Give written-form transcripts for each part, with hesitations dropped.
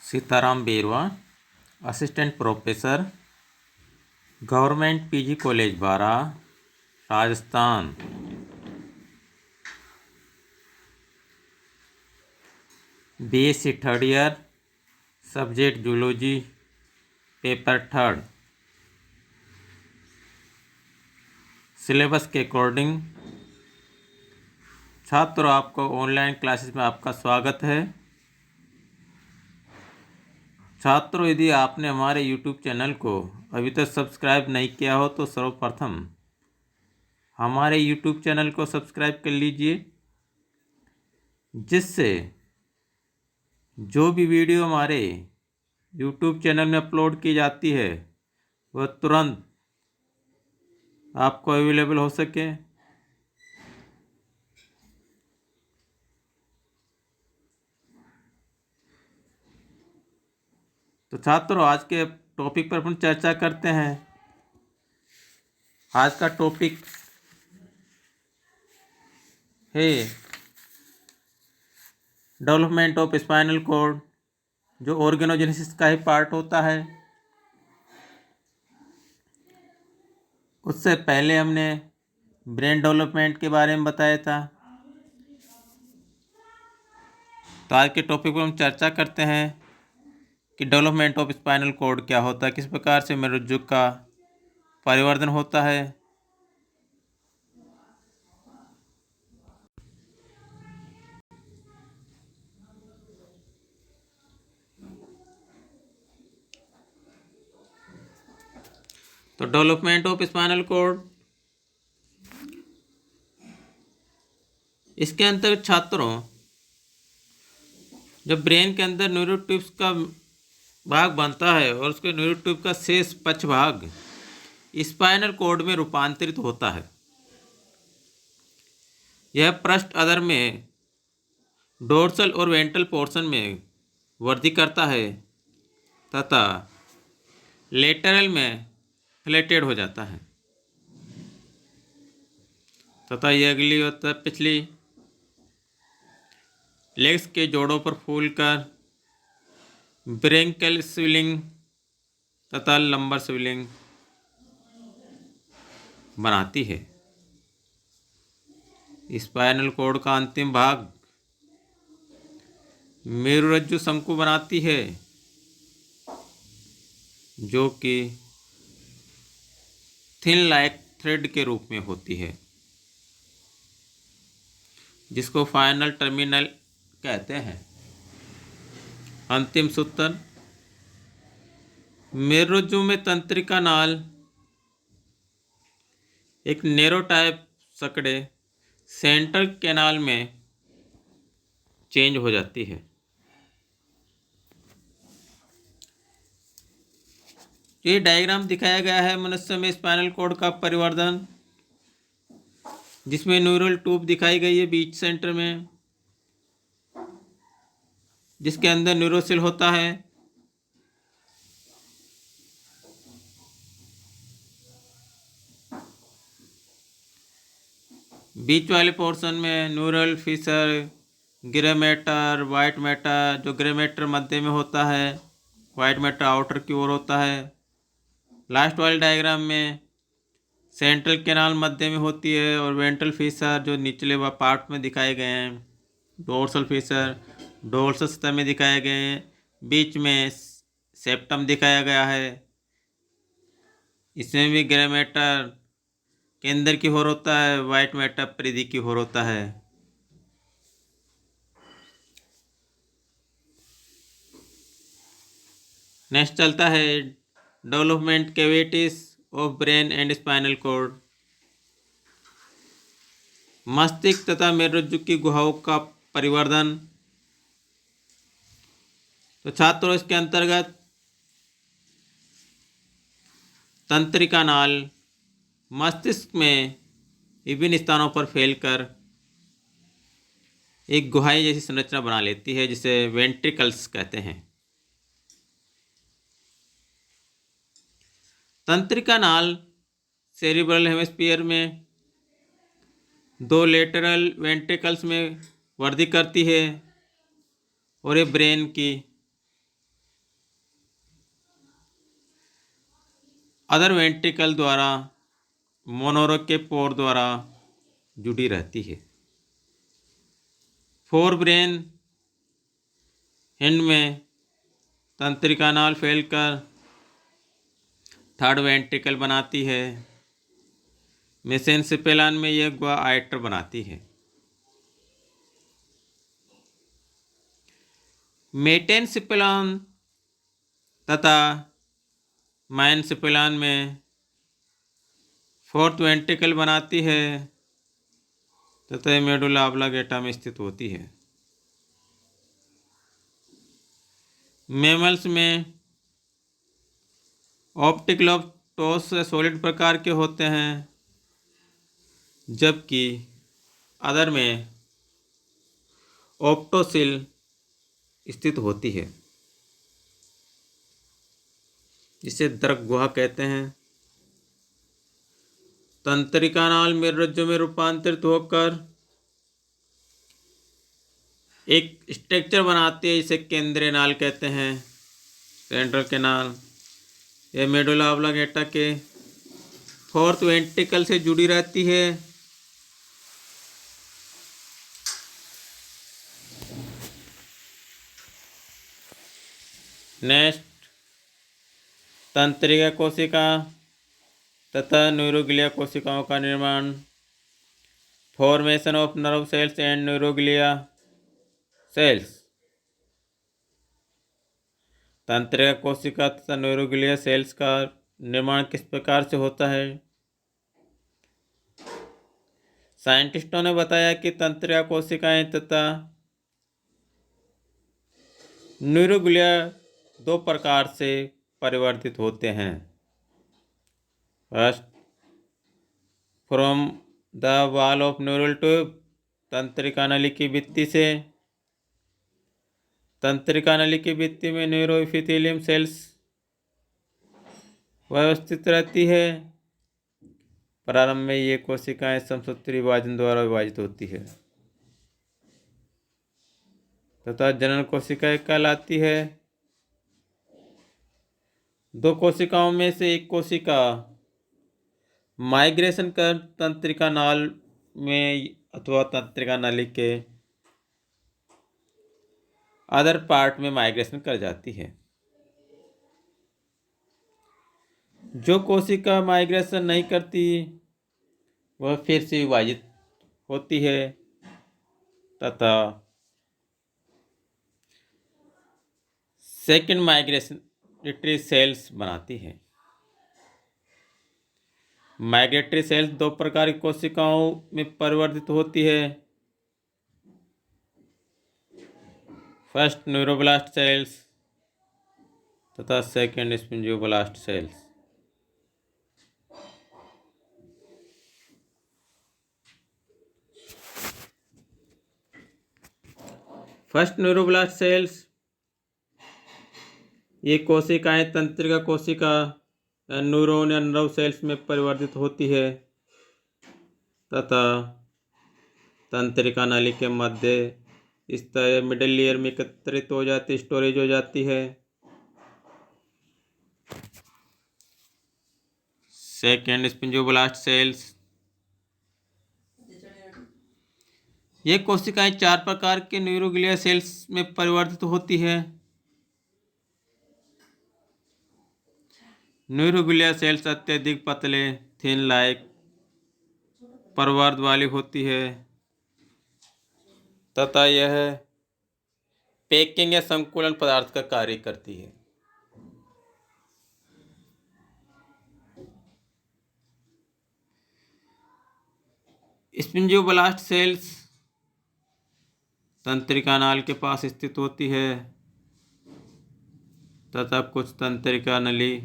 Sitaram Berwa, assistant professor, government PG college Bara, Rajasthan. BSc third year, subject zoology, paper third. Syllabus के according छात्रों, आपको online classes में आपका स्वागत है। छात्रों, यदि आपने हमारे YouTube चैनल को अभी तक सब्सक्राइब नहीं किया हो तो सर्वप्रथम हमारे YouTube चैनल को सब्सक्राइब कर लीजिए, जिससे जो भी वीडियो हमारे YouTube चैनल में अपलोड की जाती है वह तुरंत आपको अवेलेबल हो सके। तो छात्रों, आज के टॉपिक पर अपन चर्चा करते हैं। आज का टॉपिक है डेवलपमेंट ऑफ स्पाइनल कॉर्ड, जो ऑर्गेनोजेनेसिस का ही पार्ट होता है। उससे पहले हमने ब्रेन डेवलपमेंट के बारे में बताया था। तो आज के टॉपिक पर हम चर्चा करते हैं कि डेवलपमेंट ऑफ स्पाइनल कॉर्ड क्या होता है, किस प्रकार से मेरुज्जु का परिवर्धन होता है। तो डेवलपमेंट ऑफ स्पाइनल कॉर्ड, इसके अंतर्गत छात्रों, जब ब्रेन के अंदर न्यूरोट्यूब्स का भाग बनता है और उसके न्यूरोट्यूब का शेष पक्ष भाग स्पाइनल कॉर्ड में रूपांतरित होता है। यह पृष्ठ अधर में डोर्सल और वेंट्रल पोर्शन में वृद्धि करता है तथा लेटरल में फ्लैटेड हो जाता है तथा यह अगली होता है पिछली लेग्स के जोड़ों पर फूलकर ब्रेंकल स्विलिंग तथा लंबर स्विलिंग बनाती है। स्पाइनल कॉर्ड का अंतिम भाग मेरुरज्जु शंकु बनाती है, जो कि थिन लाइक थ्रेड के रूप में होती है, जिसको फाइनल टर्मिनल कहते हैं। अंतिम सूत्र, मेरुरज्जु में तंत्रिका नाल एक नैरो टाइप सकड़े सेंट्रल कैनाल में चेंज हो जाती है। ये डायग्राम दिखाया गया है मनुष्य में स्पाइनल कॉर्ड का परिवर्धन, जिसमें न्यूरल ट्यूब दिखाई गई है बीच सेंटर में, जिसके अंदर न्यूरोसेल होता है। बीच वाले पोर्शन में neural fissure, grey matter, white matter, जो ग्रे मैटर मध्य में होता है, वाइट मैटर आउटर की ओर होता है। लास्ट वाले डायग्राम में सेंट्रल कैनाल मध्य में होती है और वेंट्रल फिशर जो निचले व पार्ट में दिखाए गए हैं, डोर्सल फिशर डोर्सल सतह में दिखाए गए हैं। बीच में सेप्टम दिखाया गया है, इसमें भी ग्रे मैटर केंद्र की ओर होता है, वाइट मैटर परिधि की ओर होता है। नेक्स्ट चलता है development cavities of brain and spinal cord, मस्तिष्क तथा मेरुरज्जु की गुहाओं का परिवर्धन। तो छात्रों, इसके अंतर्गत तंत्रिका नाल मस्तिष्क में विभिन्न स्थानों पर फैलकर एक गुहाई जैसी संरचना बना लेती है, जिसे वेंट्रिकल्स कहते हैं। तंत्रिका नाल सेरिब्रल हेमिस्फीयर में दो लेटरल वेंट्रिकल्स में वृद्धि करती है और ये ब्रेन की अदर वेंट्रिकल द्वारा मोनोरक के पोर द्वारा जुड़ी रहती है। फोर ब्रेन हिंड में तंत्रिका नाल फैलकर थर्ड वेंट्रिकल बनाती है। मेसेनसिपेलन में यह गुहा आयटर बनाती है। मेटेनसिपेलन तथा माइनसिपेलन में फोर्थ वेंट्रिकल बनाती है तथा मेडुला ऑब्लिगेटा में स्थित होती है। मैमल्स में ऑप्टिक लोब ठोस से सॉलिड प्रकार के होते हैं, जबकि अदर में ऑप्टोसिल स्थित होती है, जिसे दर्क गुहा कहते हैं। तंत्रिका नाल मेरुरज्जु में रूपांतरित होकर एक स्ट्रक्चर बनाती है, जिसे केंद्रीय नाल कहते हैं, सेंट्रल कैनाल। यह मेडुला ऑब्लिगेटा के फोर्थ वेंट्रिकल से जुड़ी रहती है। नेक्स्ट, तंत्रिका कोशिका तथा न्यूरोग्लिया कोशिकाओं का निर्माण। Formation of nerve cells and neuroglia cells. तंत्रिका कोशिका तथा न्यूरोग्लिया सेल्स का निर्माण किस प्रकार से होता है? साइंटिस्टों ने बताया कि तंत्रिका कोशिकाएं तथा न्यूरोग्लिया दो प्रकार से परिवर्तित होते हैं। First, from the wall of neural tube, तंत्रिका नली की भित्ति से। तंत्रिका नली की भित्ति में न्यूरोइपिथेलियम सेल्स व्यवस्थित रहती है। प्रारंभ में ये कोशिकाएं समसूत्री विभाजन द्वारा विभाजित होती है तथा जनन कोशिकाएं कहलाती है। दो कोशिकाओं में से एक कोशिका माइग्रेशन कर तंत्रिका नाल में अथवा तंत्रिका नली के अदर पार्ट में माइग्रेशन कर जाती है। जो कोशिका माइग्रेशन नहीं करती वह फिर से विभाजित होती है तथा सेकेंड माइग्रेटरी सेल्स बनाती है। माइग्रेटरी सेल्स दो प्रकार की कोशिकाओं में परिवर्तित होती है। फर्स्ट, न्यूरोब्लास्ट सेल्स तथा second, spongioblast cells. First, neuroblast cells. ये कोशिकाएं तंत्रिका कोशिका या न्यूरॉन या नर्व सेल्स में परिवर्तित होती है तथा तंत्रिका नली के मध्य स्तर मिडिल लेयर में एकत्रित हो जाती, स्टोरेज हो जाती है। Second, spongioblast cells. ये कोशिकाएं चार प्रकार के न्यूरोग्लिया सेल्स में परिवर्तित होती है। न्यूरोग्लिया सेल्स अत्यधिक पतले, थिन लाइक प्रवर्ध वाली होती है तथा यह पैकिंग या संकुलन पदार्थ का कार्य करती है। स्पिंजियोब्लास्ट सेल्स तंत्रिका नाल के पास स्थित होती है तथा कुछ तंत्रिका नली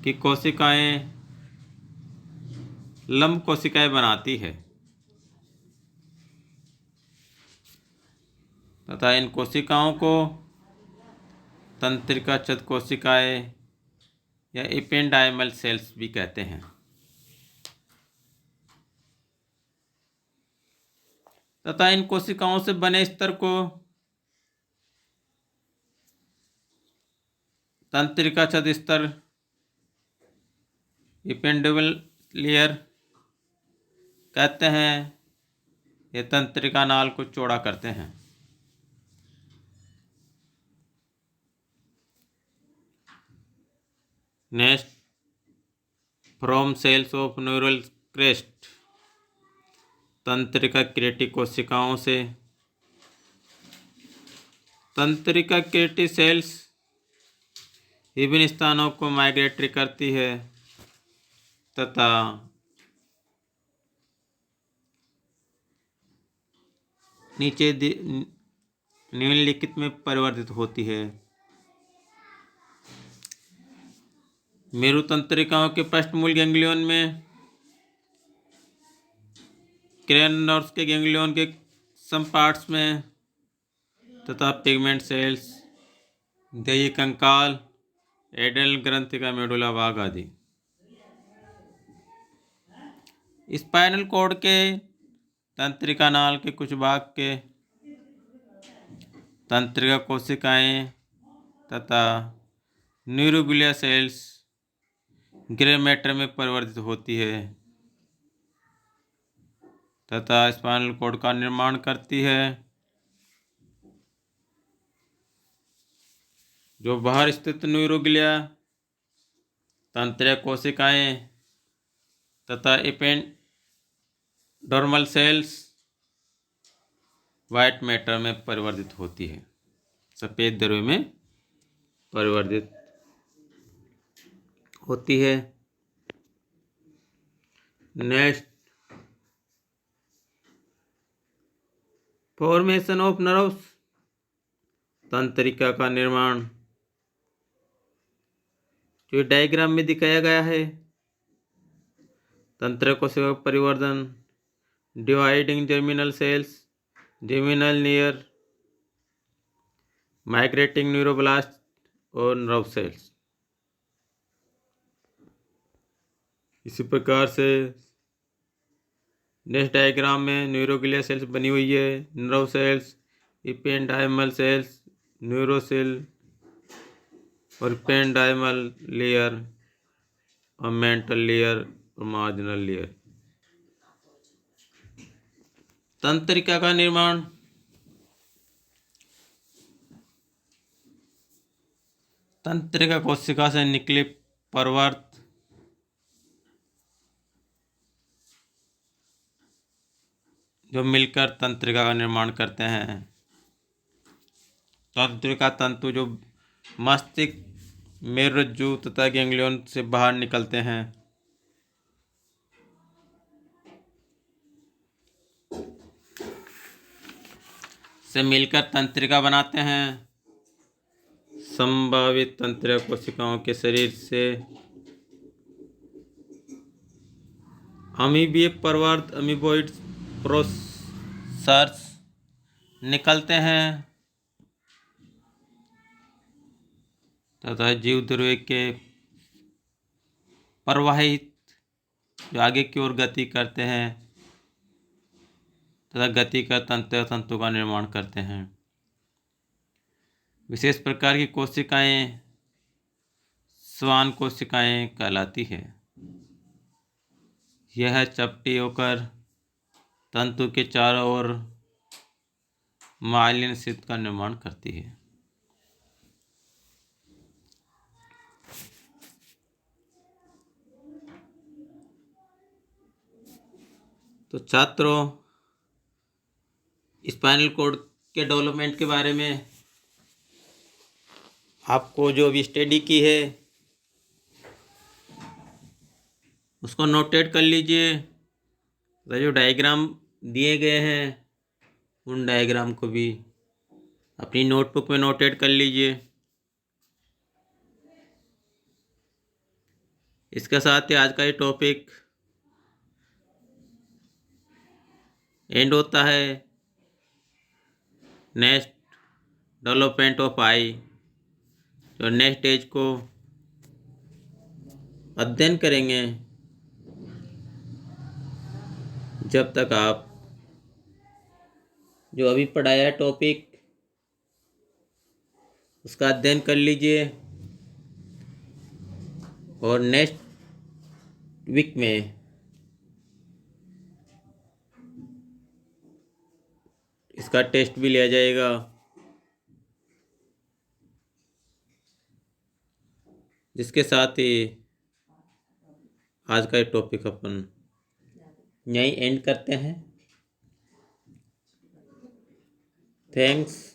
की कोशिकाएं लंब कोशिकाएं बनाती है तथा इन कोशिकाओं को तंत्रिका छद कोशिकाएं या एपेंडाइमल सेल्स भी कहते हैं तथा इन कोशिकाओं से बने स्तर को तंत्रिका छद स्तर इपेंडिबल लेयर कहते हैं। ये तंत्रिका नाल को चौड़ा करते हैं। Next, from cells of neural crest, तंत्रिका किरेटी कोशिकाओं से। तंत्रिका किरेटी सेल्स विभिन्न स्थानों को माइग्रेटरी करती है तथा नीचे निम्नलिखित में परिवर्तित होती है। मेरु तंत्रिकाओं के पृष्ठमूल गैंग्लियन में क्रेन नर्व्स के गैंग्लियन के सम पार्ट्स में तथा पिगमेंट सेल्स, देही कंकाल, एडेनल ग्रंथि का मेडुला भाग आदि। स्पाइनल कॉर्ड के तंत्रिका नाल के कुछ भाग के तंत्रिका कोशिकाएं तथा न्यूरोग्लिया सेल्स ग्रे मैटर में परिवर्तित होती है तथा स्पाइनल कॉर्ड का निर्माण करती है। जो बाहर स्थित न्यूरोग्लिया तंत्रिका कोशिकाएं तथा एपेंडर्मल सेल्स वाइट मैटर में परिवर्तित होती है, सफ़ेद द्रव्य में परिवर्तित होती है। नेक्स्ट, फॉर्मेशन ऑफ नर्व्स, तंत्रिका का निर्माण जो डायग्राम में दिखाया गया है। तंत्रिका कोशिका परिवर्धन, dividing germinal cells, germinal layer, migrating neuroblast और नर्व सेल्स। इसी प्रकार से नेक्स्ट डायग्राम में न्यूरोग्लिया सेल्स बनी हुई है, nerve cells, ependymal cells, neurocoel और इपेंडाइमल लेयर और मेंटल लेयर और मार्जिनल लेयर। तंत्रिका का निर्माण तंत्रिका कोशिका से निकले परवर्त जो मिलकर तंत्रिका का निर्माण करते हैं। तंत्रिका तंतु जो मस्तिष्क, मेरुरज्जु तथा गैंग्लियन से बाहर निकलते हैं। से मिलकर तंत्रिका बनाते हैं। संभावित तंत्रिका कोशिकाओं के शरीर से अमीबीय परवर्त अमीबोइड प्रोसेसर्स निकलते हैं तथा जीव द्रव्य के प्रवाहित जो आगे की ओर गति करते हैं तथा गति का तंतु का निर्माण करते हैं। विशेष प्रकार की कोशिकाएं श्वान कोशिकाएं कहलाती है। यह चपटी होकर तंतु के चारों ओर माइलिन शीथ का निर्माण करती है। तो छात्रों, स्पाइनल कॉर्ड के डेवलपमेंट के बारे में आपको जो भी स्टडी की है उसको नोटेट कर लीजिए। जो डायग्राम दिए गए हैं उन डायग्राम को भी अपनी नोटबुक में नोटेट कर लीजिए। इसके साथ ही आज का ये टॉपिक एंड होता है। नेक्स्ट, डेवलपमेंट ऑफ आई, जो नेक्स्ट स्टेज को अध्ययन करेंगे जब तक आप जो अभी पढ़ाया टॉपिक उसका अध्ययन कर लीजिए और नेक्स्ट वीक में इसका टेस्ट भी लिया जाएगा। जिसके साथ ही आज का टॉपिक अपन यहीं एंड करते हैं। थैंक्स।